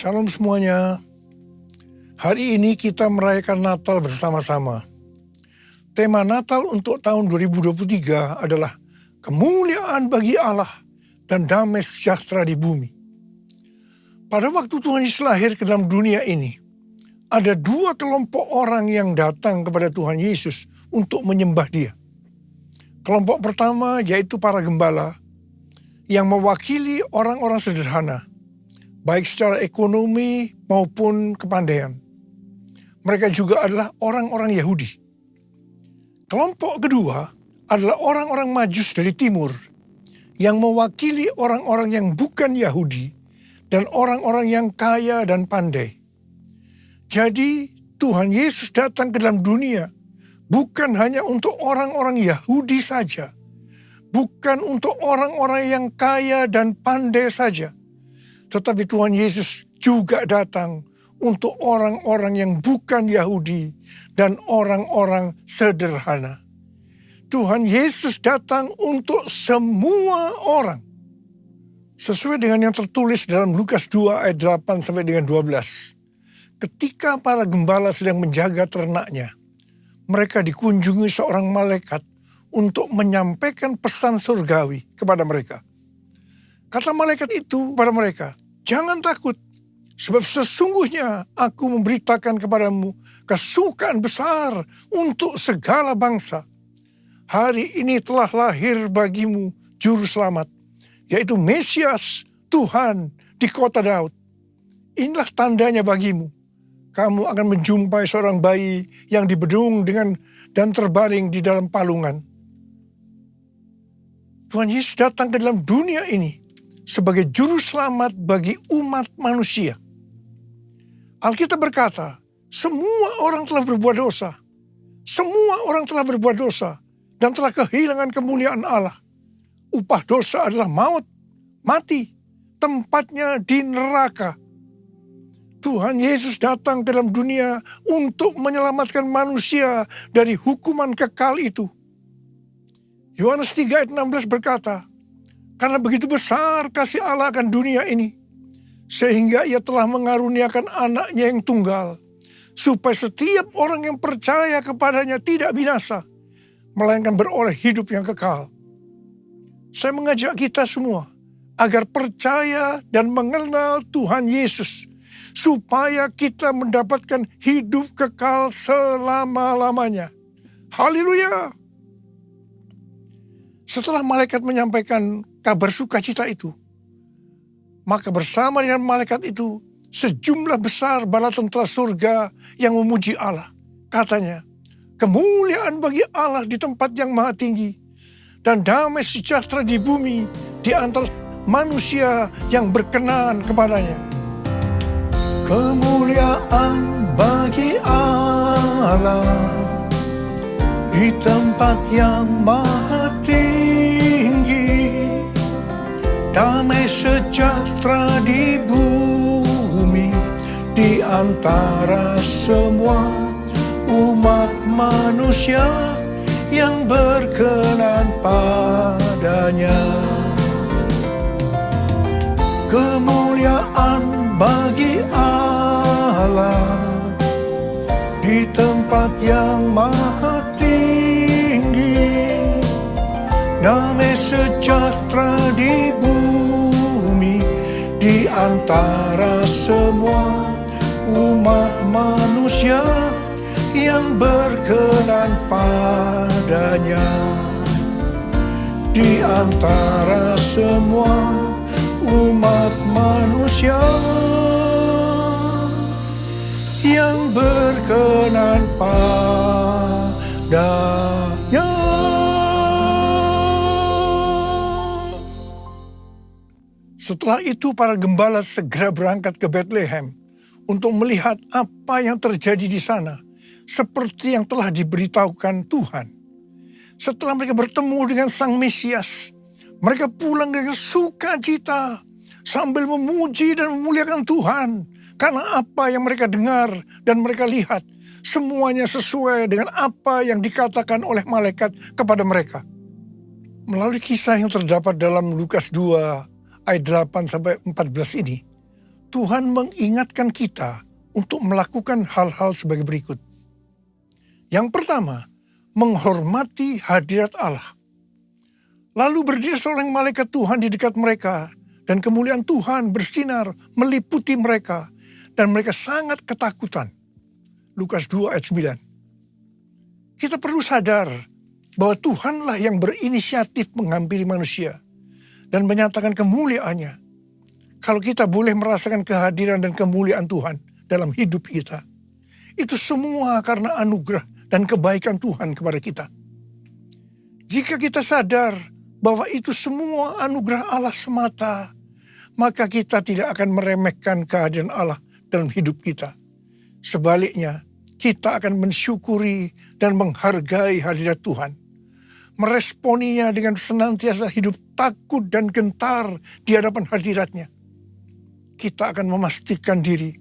Shalom semuanya. Hari ini kita merayakan Natal bersama-sama. Tema Natal untuk tahun 2023 adalah kemuliaan bagi Allah dan damai sejahtera di bumi. Pada waktu Tuhan Yesus lahir ke dalam dunia ini, ada dua kelompok orang yang datang kepada Tuhan Yesus untuk menyembah Dia. Kelompok pertama yaitu para gembala yang mewakili orang-orang sederhana, baik secara ekonomi maupun kepandaian. Mereka juga adalah orang-orang Yahudi. Kelompok kedua adalah orang-orang Majus dari timur yang mewakili orang-orang yang bukan Yahudi dan orang-orang yang kaya dan pandai. Jadi Tuhan Yesus datang ke dalam dunia bukan hanya untuk orang-orang Yahudi saja, bukan untuk orang-orang yang kaya dan pandai saja, tetapi Tuhan Yesus juga datang untuk orang-orang yang bukan Yahudi dan orang-orang sederhana. Tuhan Yesus datang untuk semua orang. Sesuai dengan yang tertulis dalam Lukas 2 ayat 8 sampai dengan 12. Ketika para gembala sedang menjaga ternaknya, mereka dikunjungi seorang malaikat untuk menyampaikan pesan surgawi kepada mereka. Kata malaikat itu kepada mereka, "Jangan takut, sebab sesungguhnya aku memberitakan kepadamu kesukaan besar untuk segala bangsa. Hari ini telah lahir bagimu juru selamat, yaitu Mesias Tuhan di kota Daud. Inilah tandanya bagimu. Kamu akan menjumpai seorang bayi yang dibedung dan terbaring di dalam palungan." Tuhan Yesus datang ke dalam dunia ini sebagai juru selamat bagi umat manusia. Alkitab berkata, semua orang telah berbuat dosa. Semua orang telah berbuat dosa dan telah kehilangan kemuliaan Allah. Upah dosa adalah maut, mati, tempatnya di neraka. Tuhan Yesus datang ke dalam dunia untuk menyelamatkan manusia dari hukuman kekal itu. Yohanes 3 ayat 16 berkata, "Karena begitu besar kasih Allah akan dunia ini, sehingga Ia telah mengaruniakan anaknya yang tunggal, supaya setiap orang yang percaya kepadanya tidak binasa, melainkan beroleh hidup yang kekal." Saya mengajak kita semua agar percaya dan mengenal Tuhan Yesus, supaya kita mendapatkan hidup kekal selama-lamanya. Haleluya! Setelah malaikat menyampaikan kabar sukacita itu, maka bersama dengan malaikat itu, sejumlah besar bala tentara surga yang memuji Allah. Katanya, "Kemuliaan bagi Allah di tempat yang maha tinggi, dan damai sejahtera di bumi di antara manusia yang berkenan kepadanya." Kemuliaan bagi Allah di tempat yang maha tinggi, damai sejahtera di bumi di antara semua umat manusia yang berkenan padanya. Kemuliaan bagi Allah di tempat yang maha tinggi, damai sejahtera di bumi di antara semua umat manusia yang berkenan padanya. Di antara semua umat manusia yang berkenan padanya. Setelah itu para gembala segera berangkat ke Bethlehem untuk melihat apa yang terjadi di sana, seperti yang telah diberitahukan Tuhan. Setelah mereka bertemu dengan Sang Mesias, mereka pulang dengan sukacita sambil memuji dan memuliakan Tuhan. Karena apa yang mereka dengar dan mereka lihat, semuanya sesuai dengan apa yang dikatakan oleh malaikat kepada mereka. Melalui kisah yang terdapat dalam Lukas 2 ayat 8-14 ini, Tuhan mengingatkan kita untuk melakukan hal-hal sebagai berikut. Yang pertama, menghormati hadirat Allah. Lalu berdiri seorang malaikat Tuhan di dekat mereka, dan kemuliaan Tuhan bersinar meliputi mereka, dan mereka sangat ketakutan. Lukas 2 ayat 9. Kita perlu sadar bahwa Tuhanlah yang berinisiatif menghampiri manusia dan menyatakan kemuliaannya. Kalau kita boleh merasakan kehadiran dan kemuliaan Tuhan dalam hidup kita, itu semua karena anugerah dan kebaikan Tuhan kepada kita. Jika kita sadar bahwa itu semua anugerah Allah semata, maka kita tidak akan meremehkan kehadiran Allah dalam hidup kita. Sebaliknya, kita akan mensyukuri dan menghargai hadirat Tuhan. Meresponinya dengan senantiasa hidup takut dan gentar di hadapan hadiratnya. Kita akan memastikan diri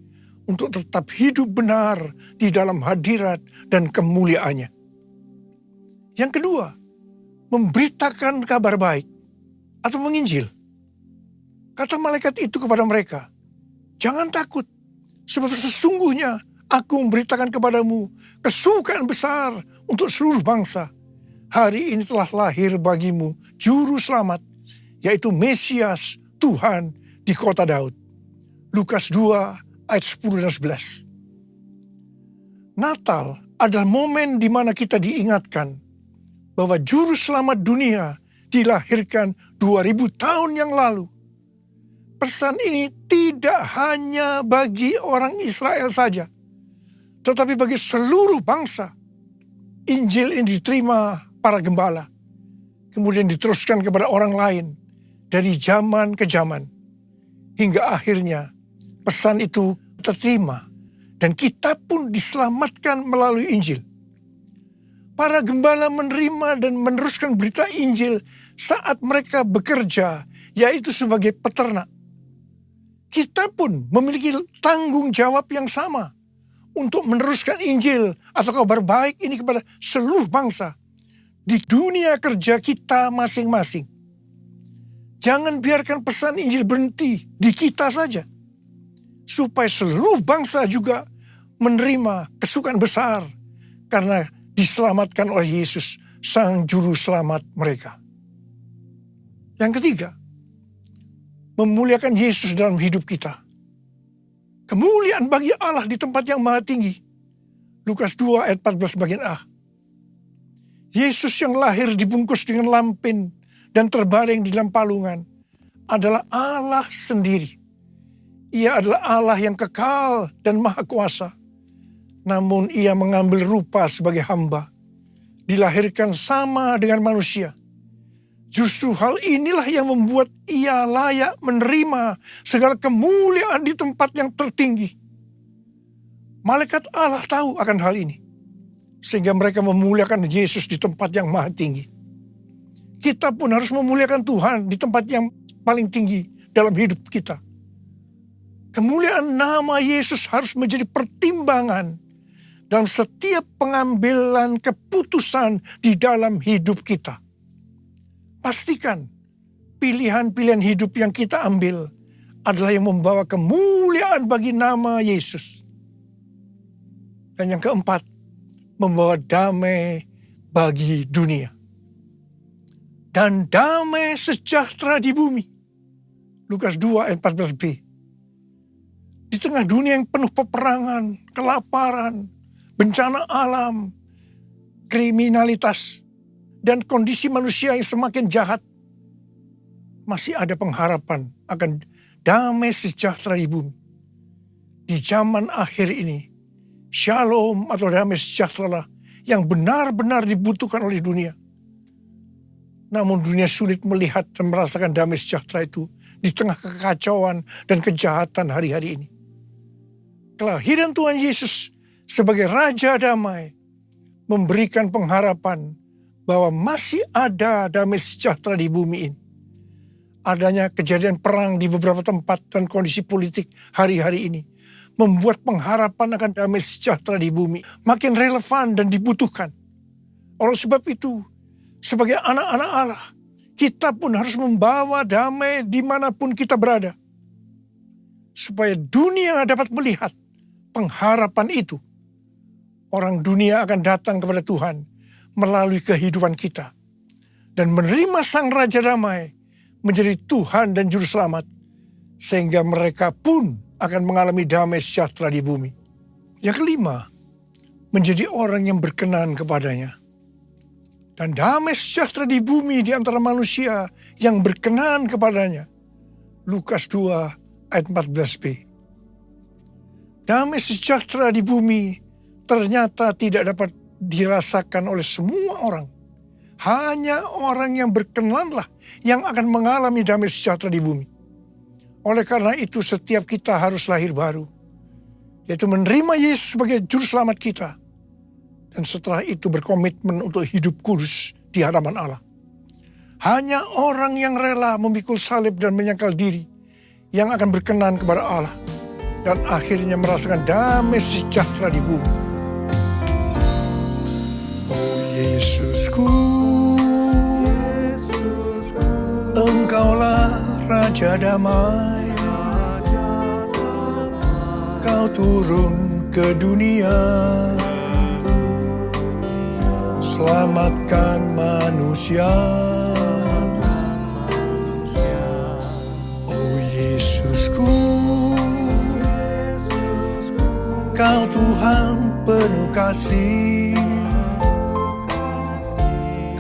untuk tetap hidup benar di dalam hadirat dan kemuliaannya. Yang kedua, memberitakan kabar baik atau menginjil. Kata malaikat itu kepada mereka, jangan takut, sebab sesungguhnya aku memberitakan kepadamu kesukaan besar untuk seluruh bangsa. Hari ini telah lahir bagimu juru selamat, yaitu Mesias Tuhan di kota Daud. Lukas 2 ayat 10 dan 11. Natal adalah momen di mana kita diingatkan bahwa juru selamat dunia dilahirkan 2000 tahun yang lalu. Pesan ini tidak hanya bagi orang Israel saja, tetapi bagi seluruh bangsa. Injil ini diterima para gembala, kemudian diteruskan kepada orang lain dari zaman ke zaman, hingga akhirnya pesan itu terterima dan kita pun diselamatkan melalui Injil. Para gembala menerima dan meneruskan berita Injil saat mereka bekerja, yaitu sebagai peternak. Kita pun memiliki tanggung jawab yang sama untuk meneruskan Injil atau kabar baik ini kepada seluruh bangsa di dunia kerja kita masing-masing. Jangan biarkan pesan Injil berhenti di kita saja, supaya seluruh bangsa juga menerima kesukaan besar karena diselamatkan oleh Yesus, Sang Juru Selamat mereka. Yang ketiga, memuliakan Yesus dalam hidup kita. Kemuliaan bagi Allah di tempat yang maha tinggi. Lukas 2 ayat 14 bagian A. Yesus yang lahir dibungkus dengan lampin dan terbaring di dalam palungan adalah Allah sendiri. Ia adalah Allah yang kekal dan maha kuasa. Namun ia mengambil rupa sebagai hamba. Dilahirkan sama dengan manusia. Justru hal inilah yang membuat ia layak menerima segala kemuliaan di tempat yang tertinggi. Malaikat Allah tahu akan hal ini, sehingga mereka memuliakan Yesus di tempat yang maha tinggi. Kita pun harus memuliakan Tuhan di tempat yang paling tinggi dalam hidup kita. Kemuliaan nama Yesus harus menjadi pertimbangan dalam setiap pengambilan keputusan di dalam hidup kita. Pastikan pilihan-pilihan hidup yang kita ambil adalah yang membawa kemuliaan bagi nama Yesus. Dan yang keempat, membawa damai bagi dunia. Dan damai sejahtera di bumi. Lukas 2 ayat 14b. Di tengah dunia yang penuh peperangan, kelaparan, bencana alam, kriminalitas, dan kondisi manusia yang semakin jahat, masih ada pengharapan akan damai sejahtera di bumi. Di zaman akhir ini, shalom atau damai sejahtera yang benar-benar dibutuhkan oleh dunia. Namun dunia sulit melihat dan merasakan damai sejahtera itu di tengah kekacauan dan kejahatan hari-hari ini. Kelahiran Tuhan Yesus sebagai Raja Damai memberikan pengharapan bahwa masih ada damai sejahtera di bumi ini. Adanya kejadian perang di beberapa tempat dan kondisi politik hari-hari ini membuat pengharapan akan damai sejahtera di bumi makin relevan dan dibutuhkan. Oleh sebab itu, sebagai anak-anak Allah, kita pun harus membawa damai dimanapun kita berada. supaya dunia dapat melihat pengharapan itu. Orang dunia akan datang kepada Tuhan melalui kehidupan kita dan menerima Sang Raja Damai menjadi Tuhan dan Juru Selamat, sehingga mereka pun akan mengalami damai sejahtera di bumi. Yang kelima, menjadi orang yang berkenan kepadanya. Dan damai sejahtera di bumi di antara manusia yang berkenan kepadanya. Lukas 2 ayat 14b. Damai sejahtera di bumi ternyata tidak dapat dirasakan oleh semua orang. Hanya orang yang berkenanlah yang akan mengalami damai sejahtera di bumi. Oleh karena itu setiap kita harus lahir baru, yaitu menerima Yesus sebagai Juru Selamat kita. Dan setelah itu berkomitmen untuk hidup kudus di hadapan Allah. Hanya orang yang rela memikul salib dan menyangkal diri yang akan berkenan kepada Allah. Dan akhirnya merasakan damai sejahtera di bumi. Oh Yesusku, Engkaulah Raja Damai. Kau turun ke dunia, selamatkan manusia. Oh Yesusku, Kau Tuhan penuh kasih.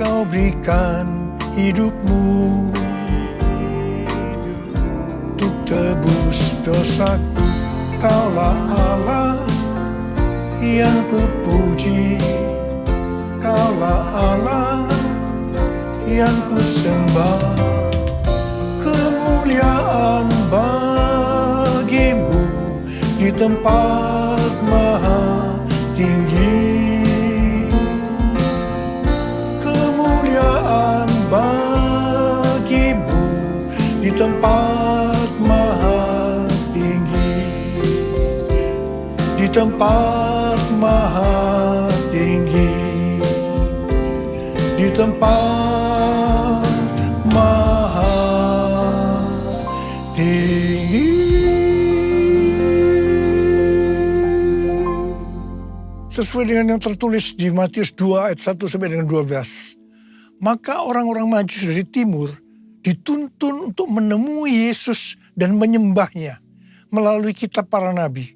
Kau berikan hidupmu untuk tebus dosaku. Kaulah Allah yang kupuji. Kaulah Allah yang kusembah. Kemuliaan bagimu di tempat maha tinggi. Kemuliaan bagimu di tempat maha tinggi. Di tempat maha tinggi. Di tempat maha tinggi. Sesuai dengan yang tertulis di Matius 2 ayat 1 sampai dengan 12. Maka orang-orang Majus dari timur dituntun untuk menemui Yesus dan menyembahnya melalui kitab para nabi.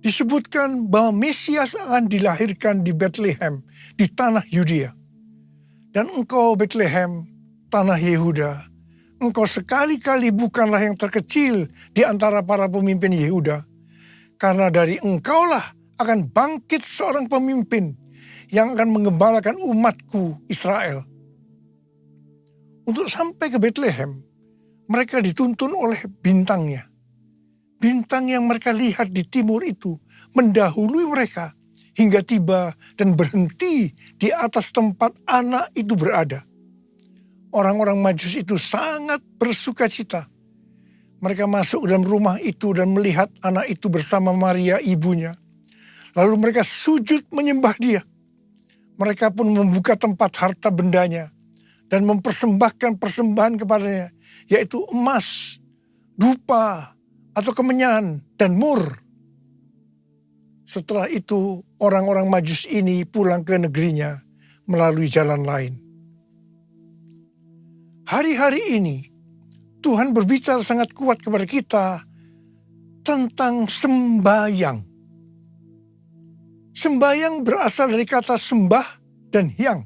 Disebutkan bahwa Mesias akan dilahirkan di Bethlehem, di tanah Yudea. Dan engkau Bethlehem, tanah Yehuda, engkau sekali-kali bukanlah yang terkecil di antara para pemimpin Yehuda. Karena dari engkaulah akan bangkit seorang pemimpin yang akan mengembalakan umatku Israel. Untuk sampai ke Bethlehem, mereka dituntun oleh bintangnya. Bintang yang mereka lihat di timur itu mendahului mereka hingga tiba dan berhenti di atas tempat anak itu berada. Orang-orang Majus itu sangat bersuka cita. Mereka masuk dalam rumah itu dan melihat anak itu bersama Maria ibunya. Lalu mereka sujud menyembah dia. Mereka pun membuka tempat harta bendanya dan mempersembahkan persembahan kepadanya, yaitu emas, dupa, atau kemenyan, dan mur. Setelah itu orang-orang Majus ini pulang ke negerinya melalui jalan lain. Hari-hari ini Tuhan berbicara sangat kuat kepada kita tentang sembayang. Sembayang berasal dari kata sembah dan hyang.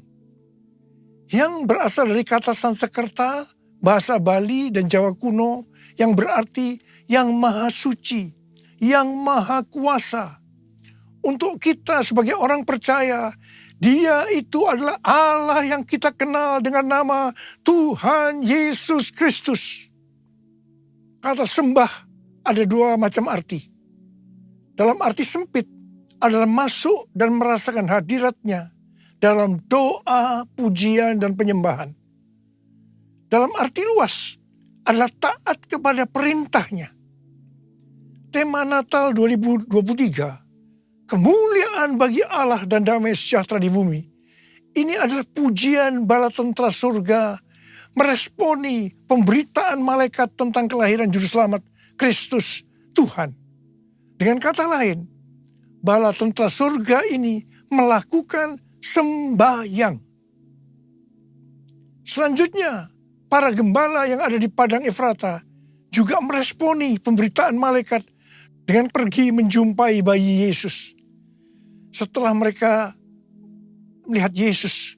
Hyang berasal dari kata Sanskerta, bahasa Bali dan Jawa kuno yang berarti yang maha suci, yang maha kuasa. Untuk kita sebagai orang percaya, Dia itu adalah Allah yang kita kenal dengan nama Tuhan Yesus Kristus. Kata sembah ada dua macam arti. Dalam arti sempit adalah masuk dan merasakan hadiratnya dalam doa, pujian, dan penyembahan. Dalam arti luas adalah taat kepada perintahnya. Tema Natal 2023, kemuliaan bagi Allah dan damai sejahtera di bumi. Ini adalah pujian bala tentara surga meresponi pemberitaan malaikat tentang kelahiran Juru Selamat Kristus Tuhan. Dengan kata lain, bala tentara surga ini melakukan sembahyang. Selanjutnya, para gembala yang ada di padang Efrata juga meresponi pemberitaan malaikat dengan pergi menjumpai bayi Yesus. Setelah mereka melihat Yesus,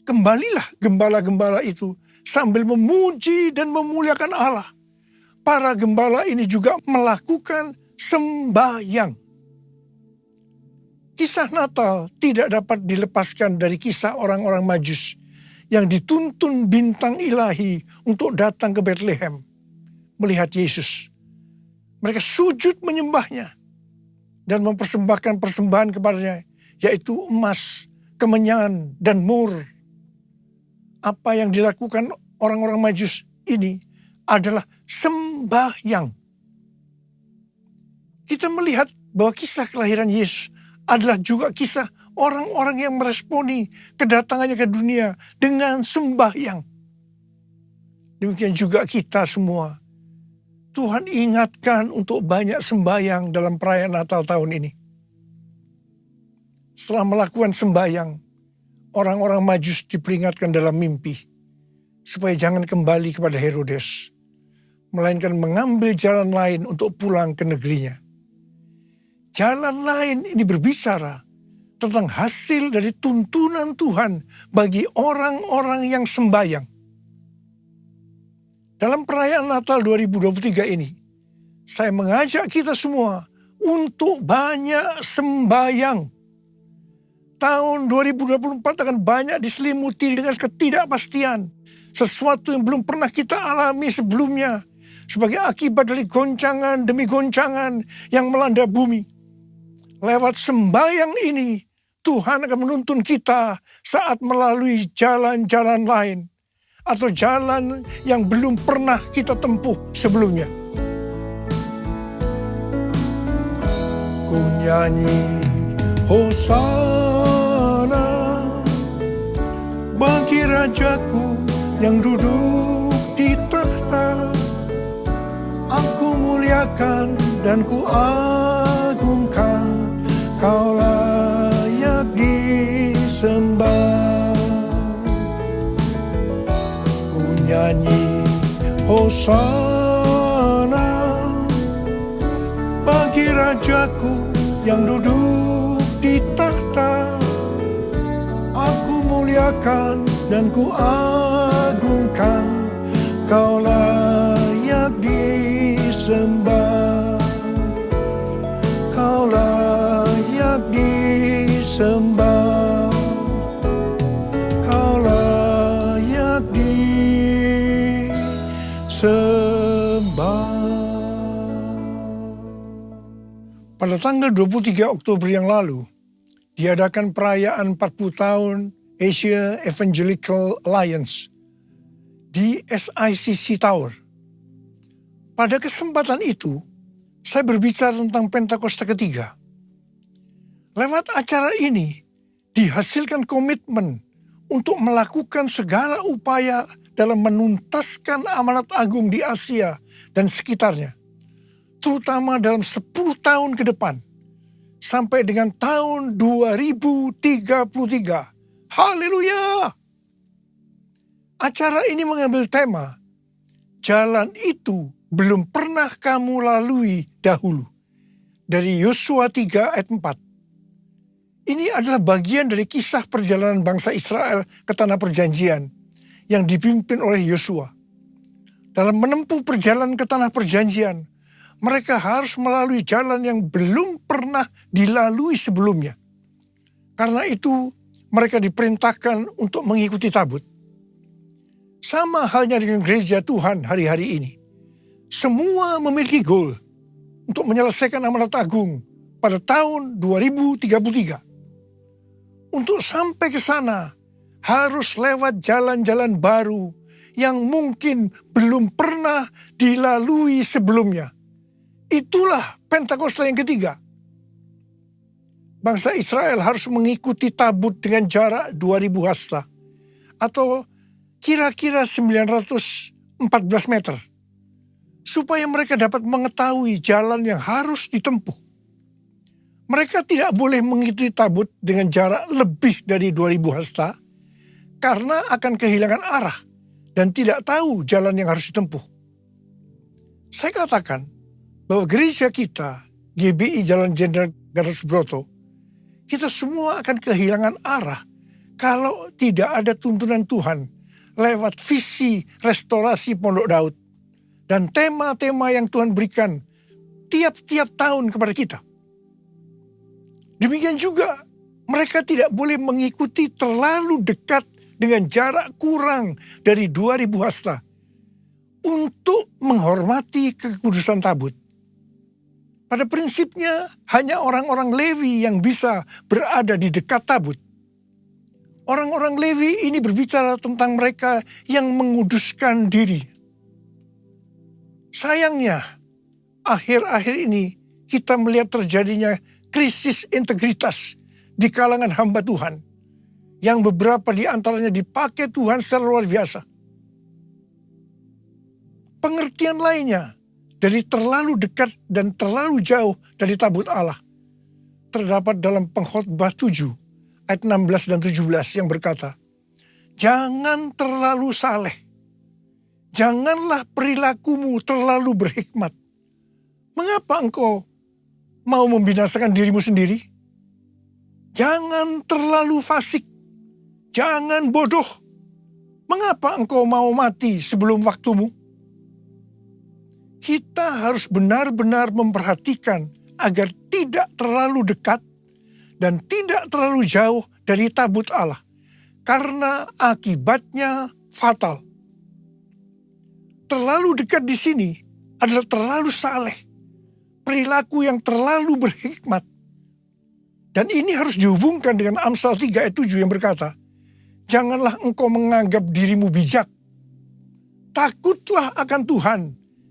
kembalilah gembala-gembala itu sambil memuji dan memuliakan Allah. Para gembala ini juga melakukan sembahyang. Kisah Natal tidak dapat dilepaskan dari kisah orang-orang Majus yang dituntun bintang ilahi untuk datang ke Bethlehem melihat Yesus. Mereka sujud menyembahnya dan mempersembahkan persembahan kepadanya, yaitu emas, kemenyan, dan mur. Apa yang dilakukan orang-orang Majus ini adalah sembahyang. Kita melihat bahwa kisah kelahiran Yesus adalah juga kisah orang-orang yang meresponi kedatangannya ke dunia dengan sembahyang. Demikian juga kita semua. Tuhan ingatkan untuk banyak sembahyang dalam perayaan Natal tahun ini. Setelah melakukan sembahyang, orang-orang Majus diperingatkan dalam mimpi supaya jangan kembali kepada Herodes, melainkan mengambil jalan lain untuk pulang ke negerinya. Jalan lain ini berbicara tentang hasil dari tuntunan Tuhan bagi orang-orang yang sembahyang. Dalam perayaan Natal 2023 ini, saya mengajak kita semua untuk banyak sembahyang. Tahun 2024 akan banyak diselimuti dengan ketidakpastian. Sesuatu yang belum pernah kita alami sebelumnya. Sebagai akibat dari goncangan demi goncangan yang melanda bumi. Lewat sembahyang ini, Tuhan akan menuntun kita saat melalui jalan-jalan lain. Atau jalan yang belum pernah kita tempuh sebelumnya. Ku nyanyi Hosana bagi Rajaku yang duduk di tahta. Aku muliakan dan ku agungkan, Kau layak disembah. Ku nyanyi Hosana bagi Rajaku yang duduk di tahta. Aku muliakan dan ku agungkan, Kau layak disembah. Kau layak disembah. Kau layak disembah. Pada tanggal 23 Oktober yang lalu, diadakan perayaan 40 tahun Asia Evangelical Alliance di SICC Tower. Pada kesempatan itu, saya berbicara tentang Pentakosta ketiga. Lewat acara ini, dihasilkan komitmen untuk melakukan segala upaya dalam menuntaskan amanat agung di Asia dan sekitarnya. Terutama dalam 10 tahun ke depan, sampai dengan tahun 2033. Haleluya! Acara ini mengambil tema, jalan itu belum pernah kamu lalui dahulu. Dari Yosua 3 ayat 4. Ini adalah bagian dari kisah perjalanan bangsa Israel ke tanah perjanjian yang dipimpin oleh Yosua. Dalam menempuh perjalanan ke tanah perjanjian, mereka harus melalui jalan yang belum pernah dilalui sebelumnya. Karena itu, mereka diperintahkan untuk mengikuti tabut. Sama halnya dengan gereja Tuhan hari-hari ini. Semua memiliki goal untuk menyelesaikan amanat agung pada tahun 2033. Untuk sampai ke sana, harus lewat jalan-jalan baru yang mungkin belum pernah dilalui sebelumnya. Itulah Pentakosta yang ketiga. Bangsa Israel harus mengikuti tabut dengan jarak 2000 hasta atau kira-kira 914 meter. supaya mereka dapat mengetahui jalan yang harus ditempuh. Mereka tidak boleh mengikuti tabut dengan jarak lebih dari 2000 hasta karena akan kehilangan arah dan tidak tahu jalan yang harus ditempuh. Saya katakan bahwa gereja kita, GBI Jalan Jenderal Gatot Subroto, kita semua akan kehilangan arah kalau tidak ada tuntunan Tuhan lewat visi restorasi Pondok Daud dan tema-tema yang Tuhan berikan tiap-tiap tahun kepada kita. Demikian juga mereka tidak boleh mengikuti terlalu dekat dengan jarak kurang dari 2000 hasta untuk menghormati kekudusan tabut. Pada prinsipnya hanya orang-orang Lewi yang bisa berada di dekat tabut. Orang-orang Lewi ini berbicara tentang mereka yang menguduskan diri. Sayangnya, akhir-akhir ini kita melihat terjadinya krisis integritas di kalangan hamba Tuhan, yang beberapa di antaranya dipakai Tuhan secara luar biasa. Pengertian lainnya dari terlalu dekat dan terlalu jauh dari tabut Allah terdapat dalam Pengkhotbah 7 ayat 16 dan 17 yang berkata, "Jangan terlalu saleh, janganlah perilakumu terlalu berhikmat. Mengapa engkau mau membinasakan dirimu sendiri? Jangan terlalu fasik, jangan bodoh. Mengapa engkau mau mati sebelum waktumu?" Kita harus benar-benar memperhatikan agar tidak terlalu dekat dan tidak terlalu jauh dari tabut Allah, karena akibatnya fatal. Terlalu dekat di sini adalah terlalu saleh, perilaku yang terlalu berhikmat. Dan ini harus dihubungkan dengan Amsal 3 ayat 7 yang berkata, "Janganlah engkau menganggap dirimu bijak. Takutlah akan Tuhan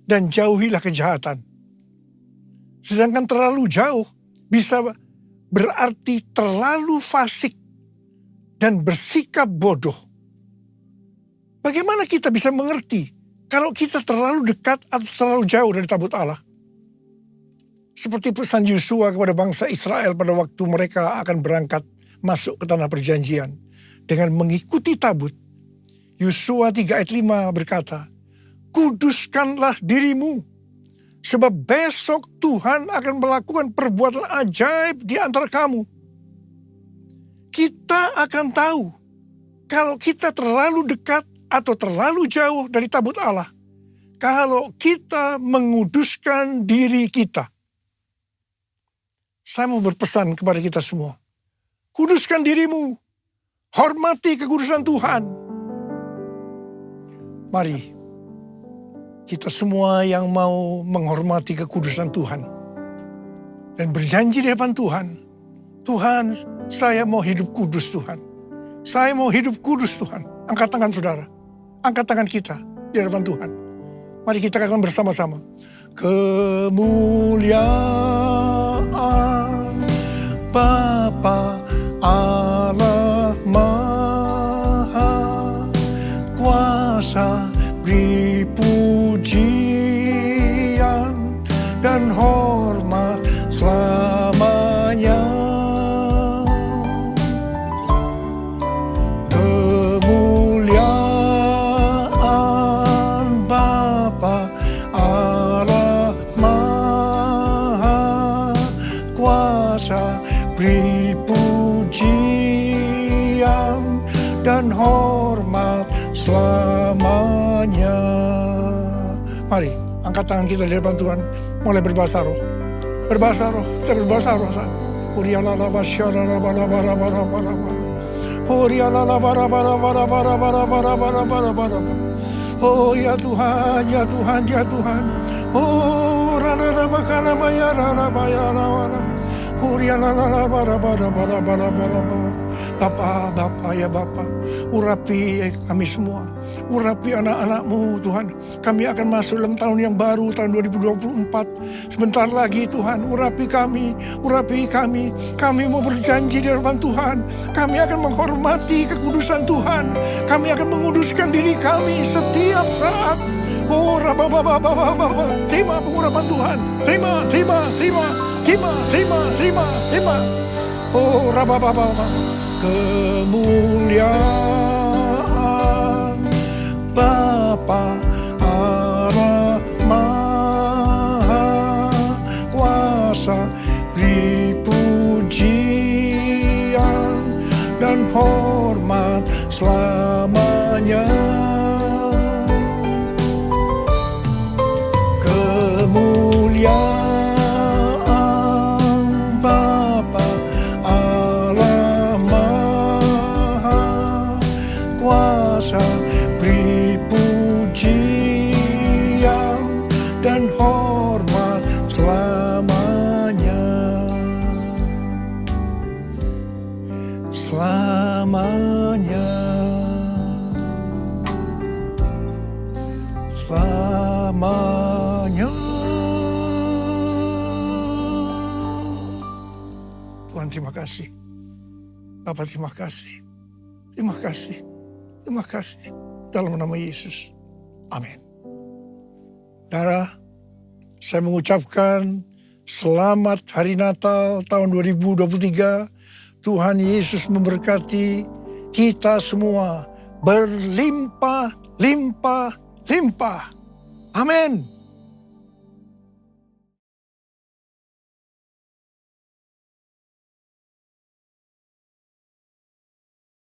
dan jauhilah kejahatan." Sedangkan terlalu jauh bisa berarti terlalu fasik dan bersikap bodoh. Bagaimana kita bisa mengerti kalau kita terlalu dekat atau terlalu jauh dari tabut Allah? Seperti pesan Yosua kepada bangsa Israel pada waktu mereka akan berangkat masuk ke tanah perjanjian dengan mengikuti tabut. Yosua 3 ayat 5 berkata, "Kuduskanlah dirimu, sebab besok Tuhan akan melakukan perbuatan ajaib di antara kamu." Kita akan tahu kalau kita terlalu dekat atau terlalu jauh dari tabut Allah, kalau kita menguduskan diri kita. Saya mau berpesan kepada kita semua, kuduskan dirimu, hormati kekudusan Tuhan. Mari kita semua yang mau menghormati kekudusan Tuhan dan berjanji di depan Tuhan, "Tuhan, saya mau hidup kudus Tuhan. Saya mau hidup kudus Tuhan." Angkat tangan saudara, angkat tangan kita di hadapan Tuhan. Mari kita katakan bersama-sama, "Kemuliaan Bapa Allah Maha Kuasa, beri pujian dan hormat selamanya. Kemuliaan Bapa Allah Maha Kuasa, beri pujian dan hormat selamanya." Mari angkat tangan kita di depan Tuhan, mulai berbahasa roh. Berbahasa roh, kita berbahasa roh. Oh ya Tuhan, ya Tuhan, ya Tuhan. Oh rana makana maya rana maya rana. Bapa ya Bapa, urapi kami semua, urapi anak-anak-Mu Tuhan. Kami akan masuk dalam tahun yang baru, tahun 2024. Sebentar lagi Tuhan, urapi kami, urapi kami. Kami mau berjanji di hadapan Tuhan, kami akan menghormati kekudusan Tuhan. Kami akan menguduskan diri kami setiap saat Oh, terima pengurapan Tuhan. Terima. Oh, kemuliaan Bapa Allah Maha Kuasa, beri pujian dan hormat selamanya. Kemuliaan Bapa Allah Maha Kuasa, beri pujian dan hormat selamanya. Selamanya. Selamanya. Tuhan, terima kasih. Bapak, terima kasih. Terima kasih. Terima kasih. Dalam nama Yesus. Amin. Saudara, saya mengucapkan selamat Hari Natal tahun 2023. Tuhan Yesus memberkati kita semua berlimpah-limpah. Amin.